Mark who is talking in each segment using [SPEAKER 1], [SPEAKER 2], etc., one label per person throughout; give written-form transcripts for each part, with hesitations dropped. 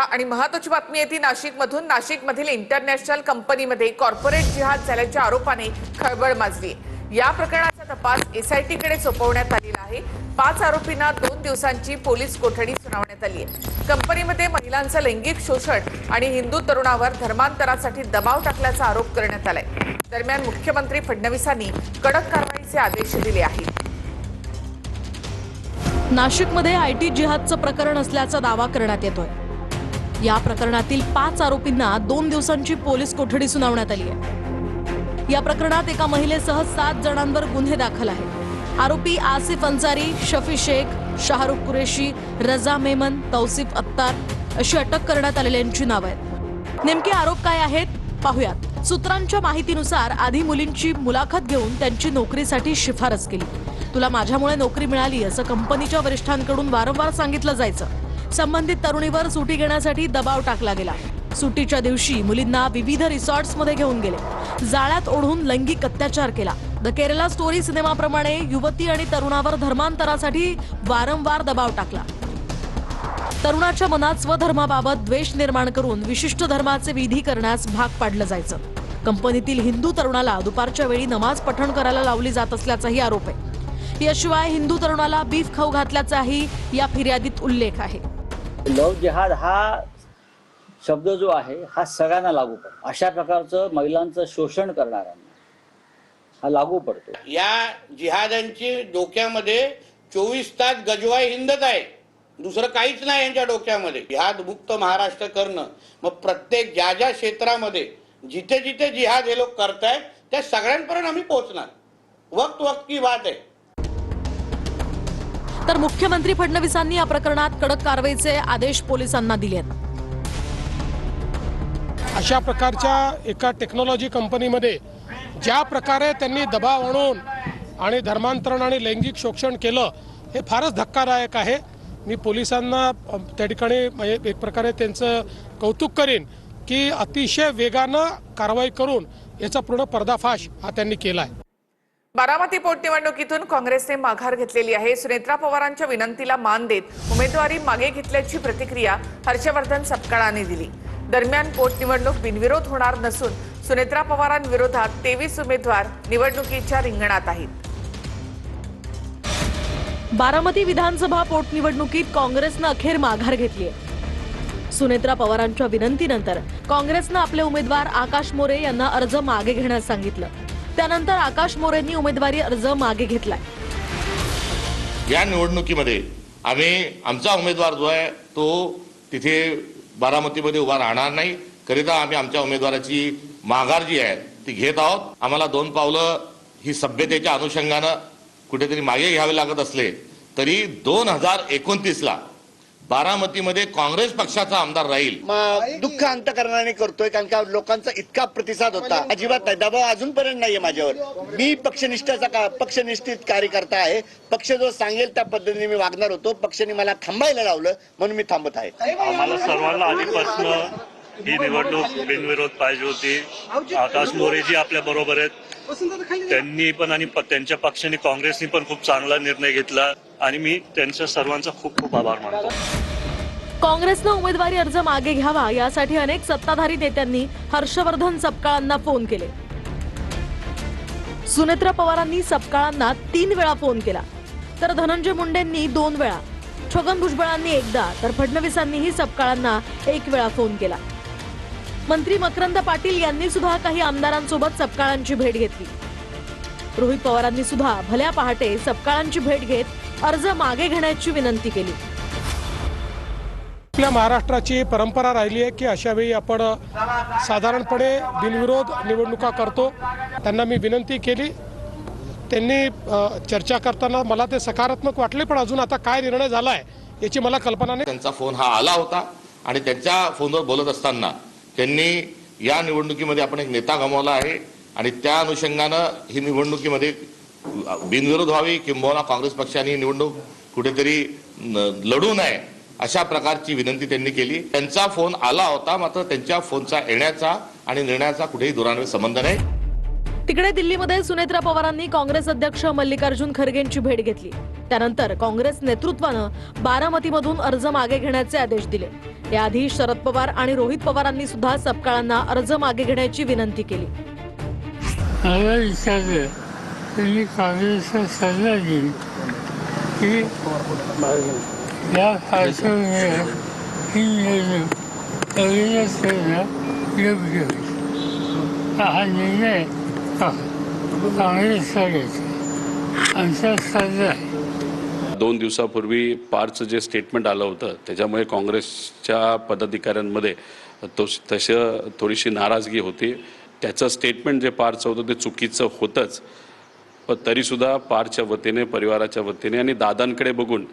[SPEAKER 1] आणि महत्त्वाची बातमी येते नाशिकमधून। नाशिकमधील इंटरनॅशनल कंपनीमध्ये कॉर्पोरेट जिहाद झाल्याच्या आरोपाने खळबळ माजली। या प्रकरणाचा तपास एसआयटीकडे सोपवण्यात आलेला आहे। 5 आरोपींना 2 दिवसांची पोलीस कोठडी सुनावण्यात आली आहे। कंपनीमध्ये महिलांचं लैंगिक शोषण आणि हिंदू तरुणावर धर्मांतरासाठी दबाव टाकल्याचा आरोप करण्यात आलाय। दरम्यान मुख्यमंत्री फडणवीसांनी कडक कारवाईचे आदेश दिले आहेत।
[SPEAKER 2] नाशिकमध्ये आयटी जिहादचं प्रकरण असल्याचा दावा करण्यात येतोय। या प्रकरणातील 5 आरोपींना 2 दिवसांची पोलीस कोठडी सुनावण्यात आली आहे। या प्रकरणात एका महिलेसह 7 जणांवर गुन्हे दाखल आहेत। आरोपी आसिफ अन्सारी, शफी शेख, शाहरुख कुरेशी, रजा मेमन, तौसिफ अत्तार अशी अटक करण्यात आलेल्यांची नावे आहेत। नेमके आरोप काय आहेत पाहूयात। सूत्रांच्या माहितीनुसार आधी मुलींची मुलाखत घेऊन त्यांची नोकरीसाठी शिफारस केली। तुला माझ्यामुळे नोकरी मिळाली असं कंपनीच्या वरिष्ठांकडून वारंवार सांगितलं जायचं। संबंधित तरुणीवर सुटी घेण्यासाठी दबाव टाकला गेला। सुटीच्या दिवशी मुलींना विविध रिसॉर्ट्समध्ये घेऊन गेले, जाळ्यात ओढून लैंगिक अत्याचार केला। द केरला स्टोरी सिनेमाप्रमाणे युवती आणि तरुणावर धर्मांतरासाठी वारंवार दबाव टाकला। तरुणाच्या मनात स्वधर्माबाबत द्वेष निर्माण करून विशिष्ट धर्माचे विधी करण्यास भाग पाडलं जायचं। कंपनीतील हिंदू तरुणाला दुपारच्या वेळी नमाज पठण करायला लावली जात असल्याचाही आरोप आहे। याशिवाय हिंदू तरुणाला बीफ खाऊ घातल्याचाही या फिर्यादीत उल्लेख आहे।
[SPEAKER 3] लव्ह जिहाद हा शब्द जो आहे हा सगळ्यांना लागू पडतो। अशा प्रकारचं महिलांचं शोषण करणाऱ्यांना हा लागू पडतो।
[SPEAKER 4] या जिहादांची डोक्यामध्ये 24 तास गजवाई हिंदच आहे, दुसरं काहीच नाही यांच्या डोक्यामध्ये। जिहाद मुक्त महाराष्ट्र करणं, मग प्रत्येक ज्या ज्या क्षेत्रामध्ये जिथे जिथे जिहाद हे लोक करतायत त्या सगळ्यांपर्यंत आम्ही पोहोचणार। वक्त की बात आहे।
[SPEAKER 2] तर मुख्यमंत्री फडणवीसांनी या प्रकरणात कडक कारवाईचे आदेश पोलिसांना दिलेत।
[SPEAKER 5] अशा प्रकारच्या एका टेक्नॉलॉजी कंपनीमध्ये ज्या प्रकारे त्यांनी दबाव आणून आणि धर्मांतरण आणि लैंगिक शोषण केलं हे फारच धक्कादायक आहे। मी पोलिसांना त्या ठिकाणी एक प्रकारे त्यांचं कौतुक करेन की अतिशय वेगानं कारवाई करून याचा पूर्ण पर्दाफाश हा त्यांनी केला आहे।
[SPEAKER 1] बारामती पोटनिवडणुकीतून काँग्रेसने माघार घेतलेली आहे। सुनेत्रा पवारांच्या विनंतीला मान देत उमेदवारी मागे घेतल्याची प्रतिक्रिया हर्षवर्धन सपकाळांनी दिली। दरम्यान पोटनिवडणूक बिनविरोध होणार नसून सुनेत्रा पवारांविरोधात 23 उमेदवार निवडणुकीच्या रिंगणात आहेत।
[SPEAKER 2] बारामती विधानसभा पोटनिवडणुकीत काँग्रेसनं अखेर माघार घेतली आहे। सुनेत्रा पवारांच्या विनंतीनंतर काँग्रेसनं आपले उमेदवार आकाश मोरे यांना अर्ज मागे घेण्यास सांगितलं। त्यानंतर आकाश मोरेंनी उमेदवारी अर्ज मागे घेतलाय।
[SPEAKER 6] या निवडणुकीमध्ये आम्ही आमचा उमेदवार जो आहे तो तिथे बारामतीमध्ये उभा राहणार नाही, करिता आम्ही आमच्या उमेदवाराची माघार जी आहे ती घेत आहोत। आम्हाला 2 पावलं ही सभ्यतेच्या अनुषंगानं कुठेतरी मागे घ्यावे लागत असले तरी 2029ला बारामतीमध्ये काँग्रेस पक्षाचा आमदार राहील।
[SPEAKER 7] दुःख अंतकरणाने करतोय, कारण का लोकांचा इतका प्रतिसाद होता। अजिबात नाही, दबाव अजूनपर्यंत नाहीये माझ्यावर। मी पक्षनिष्ठित कार्यकर्ता आहे। पक्ष जो सांगेल त्या पद्धतीने मी वागणार होतो। पक्षाने मला थांबायला लावलं म्हणून मी थांबत आहे।
[SPEAKER 8] आम्हाला सर्वांना आधीपासून ही निवडणूक बिनविरोध पाहिजे होती। आकाश मोरेजी आपल्या बरोबर आहेत, त्यांनी पण आणि त्यांच्या पक्षाने काँग्रेसने पण खूप चांगला निर्णय घेतला आणि मी त्यांच्या सर्वांचा खूप खूप आभार मानतो।
[SPEAKER 2] काँग्रेसनं उमेदवारी अर्ज मागे घ्यावा यासाठी अनेक सत्ताधारी नेत्यांनी हर्षवर्धन सपकाळांना फोन केले। सुनेत्रा पवारांनी सपकाळांना 3 वेळा फोन केला, तर धनंजय मुंडेंनी 2 वेळा, छगन भुजबळांनी एकदा, तर फडणवीसांनीही सपकाळांना 1 वेळा फोन केला। मंत्री मकरंद पाटील यांनी सुद्धा काही आमदारांसोबत सपकाळांची भेट घेतली। रोहित पवारांनी सुद्धा भल्या पहाटे सपकाळांची भेट घेत अर्ज मागे घेण्याची विनंती केली।
[SPEAKER 5] आपल्या महाराष्ट्राची परंपरा राहिली आहे की अशा वेळी आपण साधारणपणे बिनविरोध निवडणुका करतो। त्यांना मी विनंती केली, त्यांनी चर्चा करताना मला ते सकारात्मक वाटले, पण अजून आता काय निर्णय झाला आहे याची मला कल्पना नाही।
[SPEAKER 6] त्यांचा फोन हा आला होता आणि त्यांच्या फोनवर बोलत असताना त्यांनी या निवडणुकीमध्ये आपण एक नेता गमावला आहे आणि त्या अनुषंगानं ही निवडणुकीमध्ये बिनविरोध व्हावी किंबहुना काँग्रेस पक्षाने ही निवडणूक कुठेतरी लढू नये अशा प्रकारची विनंती त्यांनी केली। त्यांचा फोन आला होता, मात्र त्यांच्या फोनचा येण्याचा आणि निर्णयाचा कुठेही दुरान्वय संबंध नाही।
[SPEAKER 2] तिकडे दिल्लीमध्ये सुनेत्रा पवारांनी काँग्रेस अध्यक्ष मल्लिकार्जुन खरगेंची भेट घेतली. त्यानंतर काँग्रेस नेतृत्वानं बारामतीमधून अर्ज मागे घेण्याचे आदेश दिले. याआधी शरद पवार आणि रोहित पवारांनी सुद्धा सपकाळांना अर्ज मागे घेण्याची विनंती केली.
[SPEAKER 9] मला विचारलं त्यांनी काँग्रेसचा सल्ला दिली की या पार्श्वभूमीवर ही निवडणूक अविरोध करणं योग्य होईल. हा निर्णय काँग्रेसचा घ्यायचा आमचा सल्ला आहे.
[SPEAKER 10] 2 दिवसापूर्वी पारचं जे स्टेटमेंट आलं होतं त्याच्यामुळे काँग्रेसच्या पदाधिकाऱ्यांमध्ये तसं थोडीशी नाराजगी होती. त्याचं स्टेटमेंट जे पारचं होतं ते चुकीचं होतंच, पण तरीसुद्धा पारच्या वतीने, परिवाराच्या वतीने आणि दादांकडे बघून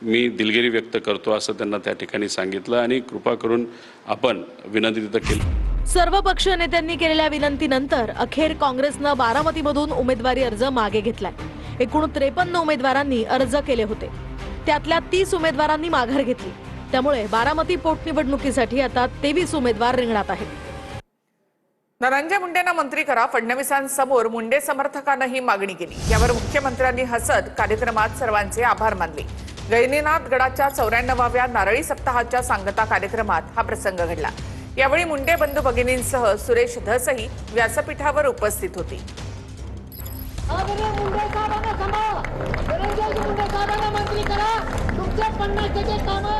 [SPEAKER 10] मी दिलगिरी व्यक्त करतो असं त्यांना त्या ठिकाणी सांगितलं आणि कृपा करून आपण विनंती तिथं केली.
[SPEAKER 2] सर्व पक्षीय नेत्यांनी केलेल्या विनंतीनंतर अखेर काँग्रेसनं बारामतीमधून उमेदवारी अर्ज मागे घेतलाय. एकूण 53 उमेदवारांनी अर्ज केले होते. त्यातल्या 30 उमेदवारांनी माघार घेतली. त्यामुळे बारामती पोटनिवडणुकीसाठी आता 23 उमेदवार रिंगणात आहेत.
[SPEAKER 1] धनंजय मुंडेंना मंत्री करा, फडणवीसांसमोर मुंडे समर्थकांनी ही मागणी केली. यावर मुख्यमंत्र्यांनी हसत कार्यक्रमात सर्वांचे आभार मानले. गहिनीनाथ गडाच्या 94व्या नारळी सप्ताहाच्या सांगता कार्यक्रमात हा प्रसंग घडला. यावेळी मुंडे बंधू भगिनींसह सुरेश धसही व्यासपीठावर उपस्थित होती.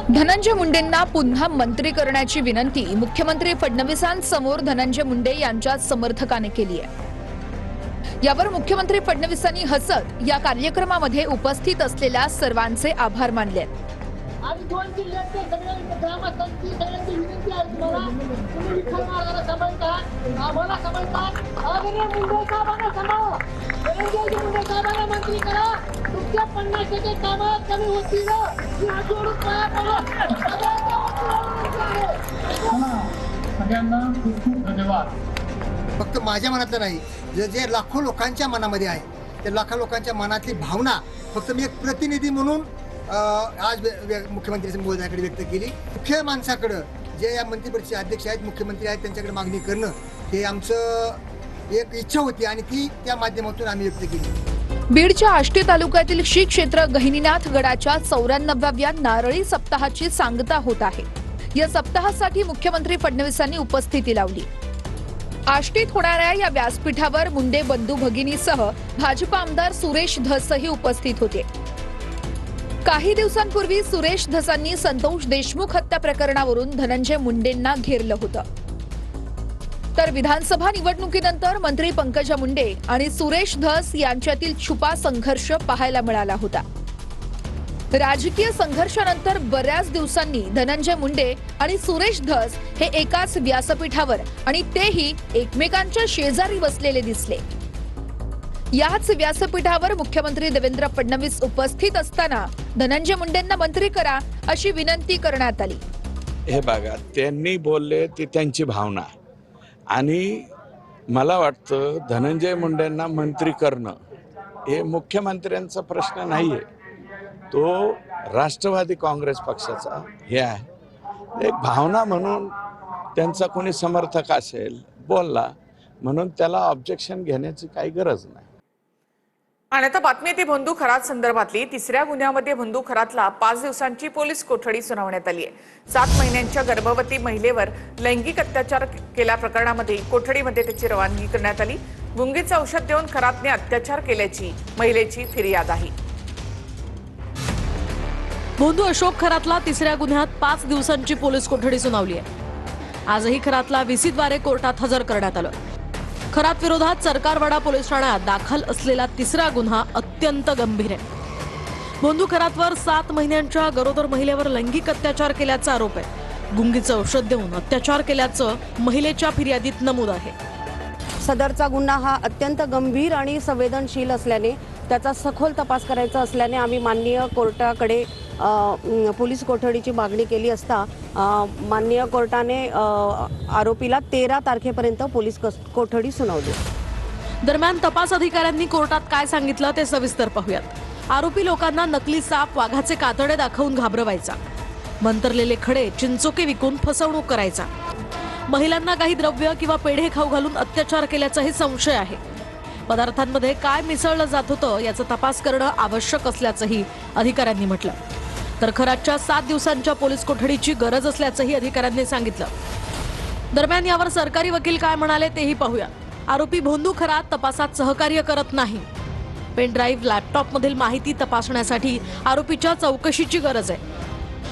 [SPEAKER 11] धनंजय मुंडेंना पुन्हा मंत्री करण्याची विनंती मुख्यमंत्री फडणवीसांसमोर धनंजय मुंडे यांच्या समर्थकाने केली आहे. यावर मुख्यमंत्री फडणवीसांनी हसत या कार्यक्रमामध्ये उपस्थित असलेल्या सर्वांचे आभार मानले.
[SPEAKER 12] फक्त माझ्या मनातलं नाही, जे लाखो लोकांच्या मनामध्ये आहे, त्या लाखो लोकांच्या मनातली भावना फक्त मी एक प्रतिनिधी म्हणून आज मुख्यमंत्री महोदयाकडे व्यक्त केली. मुख्य माणसाकडं जे या मंत्रिपरिषदेचे अध्यक्ष आहेत, मुख्यमंत्री आहेत, त्यांच्याकडे मागणी करणं हे आमचं एक इच्छा होती आणि ती त्या माध्यमातून आम्ही व्यक्त केली.
[SPEAKER 11] बीडच्या आष्टी तालुक्यातील श्री क्षेत्र गहिनीनाथ गडाच्या 94व्या नारळी सप्ताहाची सांगता होत आहे. या सप्ताहासाठी मुख्यमंत्री फडणवीसांनी उपस्थिती लावली. आष्टीत होणाऱ्या या व्यासपीठावर मुंडे बंधू भगिनीसह भाजप आमदार सुरेश धसही उपस्थित होते. काही दिवसांपूर्वी सुरेश धसांनी संतोष देशमुख हत्या प्रकरणावरून धनंजय मुंडेंना घेरलं होतं. तर विधानसभा निवडणुकीनंतर मंत्री पंकजा मुंडे आणि सुरेश धस यांच्यातील छुपा संघर्ष पाहायला मिळाला होता. राजकीय संघर्षानंतर बऱ्याच दिवसांनी धनंजय मुंडे आणि सुरेश धस हे एकाच व्यासपीठावर आणि तेही एकमेकांच्या शेजारी बसलेले दिसले. याच व्यासपीठावर मुख्यमंत्री देवेंद्र फडणवीस उपस्थित असताना धनंजय मुंडेंना मंत्री करा अशी विनंती करण्यात आली.
[SPEAKER 13] हे बघा, त्यांनी बोलले ती त्यांची भावना आणि मला वाटतं धनंजय मुंडेंना मंत्री करणं हे मुख्यमंत्र्यांचा प्रश्न नाहीये, तो राष्ट्रवादी काँग्रेस पक्षाचा हे आहे. एक भावना म्हणून त्यांचा कोणी समर्थक असेल बोलला म्हणून त्याला ऑब्जेक्शन घेण्याची काही गरज नाही.
[SPEAKER 1] आणि आता बातमी येते बंधू खरात संदर्भातली. 3ऱ्या गुन्ह्यामध्ये बंधू खरातला 5 दिवसांची पोलीस कोठडी सुनावण्यात आली आहे. 7 महिन्यांच्या गर्भवती महिलेवर लैंगिक अत्याचार केल्या प्रकरणामध्ये कोठडीमध्ये त्याची रवानगी करण्यात आली. गुंगीचं औषध देऊन खरातने अत्याचार केल्याची महिलेची फिर्याद आहे.
[SPEAKER 2] बंधू अशोक खरातला 3ऱ्या गुन्ह्यात 5 दिवसांची पोलीस कोठडी सुनावली आहे. आजही खरातला व्हीसीद्वारे कोर्टात हजर करण्यात आलं. खरात विरोधात सरकारवाडा पोलीस ठाण्यात दाखल असलेला 3रा गुन्हा अत्यंत गंभीर आहे. बंधू खरातवर 7 महिन्यांच्या गरोदर महिलेवर लैंगिक अत्याचार केल्याचा आरोप आहे. गुंगीचं औषध देऊन अत्याचार केल्याचं महिलेच्या फिर्यादीत नमूद आहे.
[SPEAKER 14] सदरचा गुन्हा हा अत्यंत गंभीर आणि संवेदनशील असल्याने त्याचा सखोल तपास करायचा असल्याने आम्ही माननीय कोर्टाकडे पोलीस कोठडीची मागणी केली असता माननीय कोर्टाने आरोपीला 13 तारखेपर्यंत पोलीस कोठडी सुनावली.
[SPEAKER 2] दरम्यान तपास अधिकाऱ्यांनी कोर्टात काय सांगितलं ते सविस्तर पाहूयात. आरोपी लोकांना नकली साप, वाघाचे कातडे दाखवून घाबरवायचा, मंतरलेले खडे, चिंचोके विकून फसवणूक करायचा, महिलांना काही द्रव्य किंवा पेढे खाऊ घालून अत्याचार केल्याचाही संशय आहे. पदार्थांमध्ये काय मिसळलं जात होतं याचा तपास करणं आवश्यक असल्याचंही अधिकाऱ्यांनी म्हटलं. तर खरातच्या 7 दिवसांच्या पोलीस कोठडीची गरज असल्याचंही अधिकाऱ्यांनी सांगितलं. दरम्यान यावर सरकारी वकील काय म्हणाले तेही पाहूया. आरोपी भोंदू खरात तपासात सहकार्य करत नाही. पेनड्राईव्ह, लॅपटॉपमधील माहिती तपासण्यासाठी आरोपीच्या चौकशीची गरज आहे.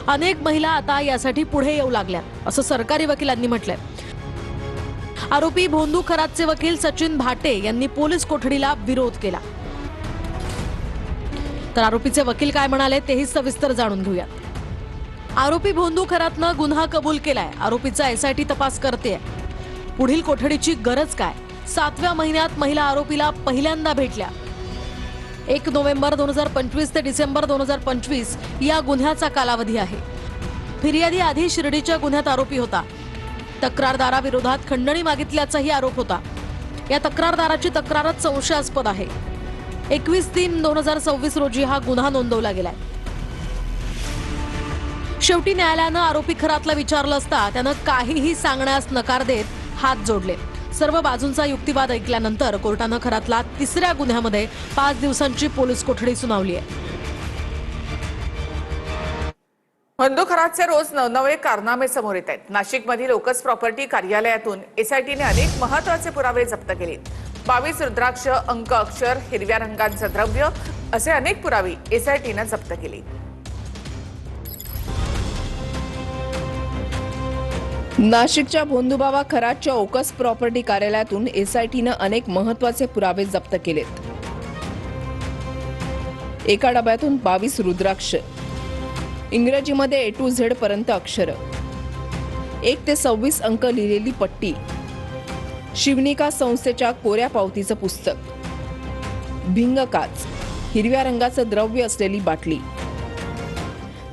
[SPEAKER 2] अनेक महिला आता यासाठी पुढे येऊ लागल्या असं सरकारी वकिलांनी म्हटलंय. आरोपी भोंदू खरातचे वकील सचिन भाटे यांनी पोलीस कोठडीला विरोध केला. तर आरोपीचे वकील काय म्हणाले तेही सविस्तर जाणून घेऊया. आरोपी भोंदू खरातनं गुन्हा कबूल केलाय. आरोपीचा एसआयटी तपास करतेय. पुढील कोठडीची गरज काय? 7व्या महिन्यात महिला आरोपीला पहिल्यांदा भेटल्या. 1 नोव्हेंबर 2025 ते डिसेंबर 2025 या गुन्ह्याचा कालावधी आहे. फिर्यादी आधी शिर्डीच्या गुन्ह्यात आरोपी होता. तक्रारदाराविरोधात खंडणी मागितल्याचाही आरोप होता. या तक्रारदाराची तक्रारच संशयास्पद आहे. 21/3/2026 रोजी हा गुन्हा नोंदवला गेलाय. शेवटी न्यायालयानं आरोपी खरातला विचारलं असता त्यानं काहीही सांगण्यास नकार देत हात जोडले. सर्व बाजूंचा युक्तिवाद ऐकल्यानंतर कोर्टानं खरातला 3ऱ्या गुन्ह्यामध्ये 5 दिवसांची पोलीस कोठडी सुनावली आहे.
[SPEAKER 1] भोंदू खरातचे रोज नवनवे कारनामे समोर येत आहेत. नाशिकमधील लोकस प्रॉपर्टी कार्यालयातून एसआयटीने अनेक महत्त्वाचे पुरावे जप्त केले. 22 रुद्राक्ष, अंक, अक्षर, हिरव्या रंगांचं द्रव्य असे अनेक पुरावे एसआयटीने जप्त केले.
[SPEAKER 15] नाशिकच्या भोंदूबाबा खरातच्या ओकस प्रॉपर्टी कार्यालयातून एसआयटीनं अनेक महत्त्वाचे पुरावे जप्त केलेत. एका डब्यातून 22 रुद्राक्ष, इंग्रजीमध्ये A to Z पर्यंत अक्षरं, 1 ते 26 अंक लिहिलेली पट्टी, शिवनिका संस्थेच्या कोऱ्या पावतीचं पुस्तक, भिंग काच, हिरव्या रंगाचं द्रव्य असलेली बाटली.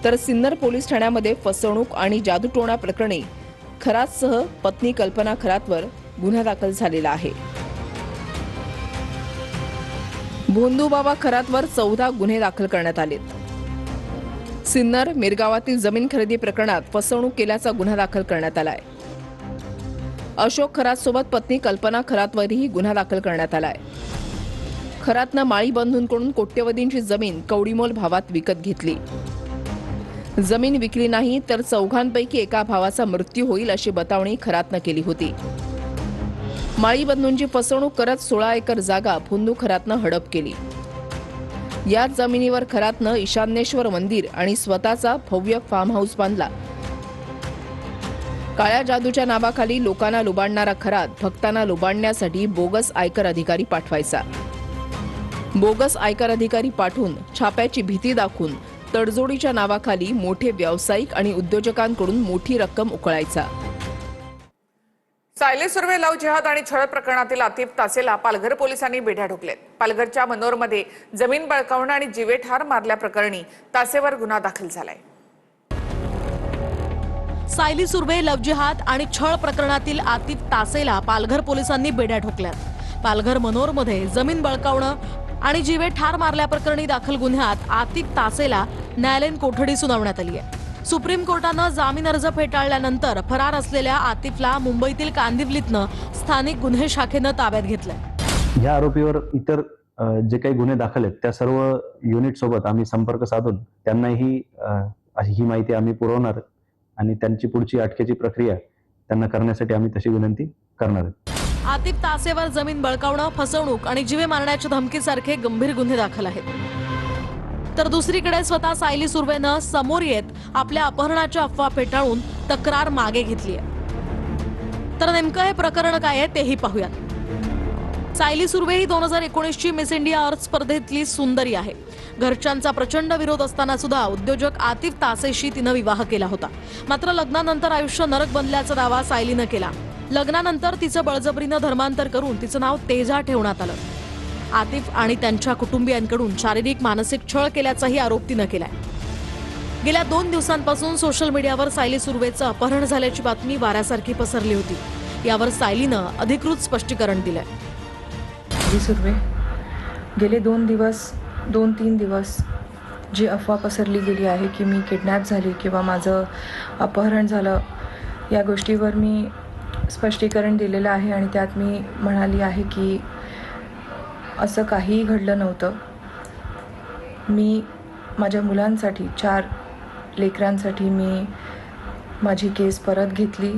[SPEAKER 15] तर सिन्नर पोलीस ठाण्यामध्ये फसवणूक आणि जादूटोणा प्रकरणी खरातसह पत्नी कल्पना खरातवर गुन्हा दाखल झालेला आहे. भोंदूबाबा खरातवर 14 गुन्हे दाखल करण्यात आलेत. सिन्नर मिरगावातील जमीन खरेदी प्रकरणात फसवणूक केल्याचा गुन्हा दाखल करण्यात आलाय. अशोक खरात सोबत पत्नी कल्पना खरातवरही गुन्हा दाखल करण्यात आलाय. खरातनं माळी बंधूंकडून कोट्यवधींची जमीन कवडीमोल भावात विकत घेतली. जमीन विकली नाही तर 4घांपैकी एका भावाचा मृत्यू होईल अशी बतावणी खरातनं केली होती. माळी बंधूंची फसवणूक करत 16 एकर जागा भोंदू खरातनं हडप केली. याच जमिनीवर खरातनं ईशान्येश्वर मंदिर आणि स्वतःचा भव्य फार्म हाऊस बांधला. काळ्या जादूच्या नावाखाली लोकांना लुबाडणारा खरात भक्तांना लुबाडण्यासाठी बोगस आयकर अधिकारी पाठवायचा. बोगस आयकर अधिकारी पाठवून छाप्याची भीती दाखवून तडजोडीच्या नावाखाली मोठे व्यावसायिक आणि उद्योजकांकडून मोठी रक्कम उकळायचा.
[SPEAKER 1] सायली सुर्वे लव्ह जिहाद आणि छळ प्रकरणातील आतिफ तासेला पालघर पोलिसांनी बेड्या ठोकलेत. पालघरच्या मनोरमध्ये जमीन बळकावणं आणि जीवेठार मारल्याप्रकरणी तासेवर गुन्हा दाखल झालाय.
[SPEAKER 2] सायली सुर्वे लव्ह जिहाद आणि छळ प्रकरणातील आतिफ तासेला पालघर पोलिसांनी बेड्या ठोकल्यात. पालघर मनोरमध्ये जमीन बळकावणं आणि जीवे ठार मारल्याप्रकरणी दाखल गुन्ह्यात आतिफ तासेला न्यायालयीन कोठडी सुनावण्यात आली आहे. सुप्रीम कोर्टानं जामीन अर्ज फेटाळल्यानंतर फरार असलेल्या आतिफला मुंबईतील कांदिवलीतनं स्थानिक गुन्हे शाखेनं ताब्यात घेतलंय.
[SPEAKER 16] या आरोपीवर इतर जे काही गुन्हे दाखल आहेत त्या सर्व युनिट सोबत आम्ही संपर्क साधून त्यांनाही ही माहिती आम्ही पुरवणार आणि त्यांची पुढची अटकेची प्रक्रिया त्यांना करण्यासाठी आम्ही तशी विनंती करणार आहोत.
[SPEAKER 2] आतिफ तासेवर जमीन बळकावणं, फसवणूक आणि जीवे मारण्याच्या धमकीसारखे गंभीर गुन्हे दाखल आहेत. तर दुसरीकडे स्वतः सायली सुर्वेनं समोर येत आपल्या अपहरणाच्या अफवा फेटाळून तक्रार मागे घेतली आहे. तर नेमकं हे प्रकरण काय आहे तेही पाहूयात. सायली सुर्वे ही 2019ची मिस इंडिया अर्थ स्पर्धेतली सुंदरी आहे. घरच्यांचा प्रचंड विरोध असताना सुद्धा उद्योजक आतिफ तासेशी तिनं विवाह केला होता. मात्र लग्नानंतर आयुष्य नरक बनल्याचा दावा सायलीनं केला. लग्नानंतर तिचं बळजबरीनं धर्मांतर करून तिचं नाव तेजा ठेवण्यात आलं. आतिफ आणि त्यांच्या कुटुंबियांकडून शारीरिक मानसिक छळ केल्याचाही आरोप तिनं केलाय. गेल्या 2 दिवसांपासून सोशल मीडियावर सायली सुर्वेचं अपहरण झाल्याची बातमी वाऱ्यासारखी पसरली होती. यावर सायलीनं अधिकृत स्पष्टीकरण दिलंय.
[SPEAKER 17] सायली सुर्वे गेले 2-3 दिवस जी अफवा पसरली गेली आहे की मी किडनॅप झाली किंवा माझं अपहरण झालं, या गोष्टीवर मी स्पष्टीकरण दिलेलं आहे आणि त्यात मी म्हणाली आहे की असं काहीही घडलं नव्हतं. मी माझ्या मुलांसाठी 4 लेकरांसाठी मी माझी केस परत घेतली.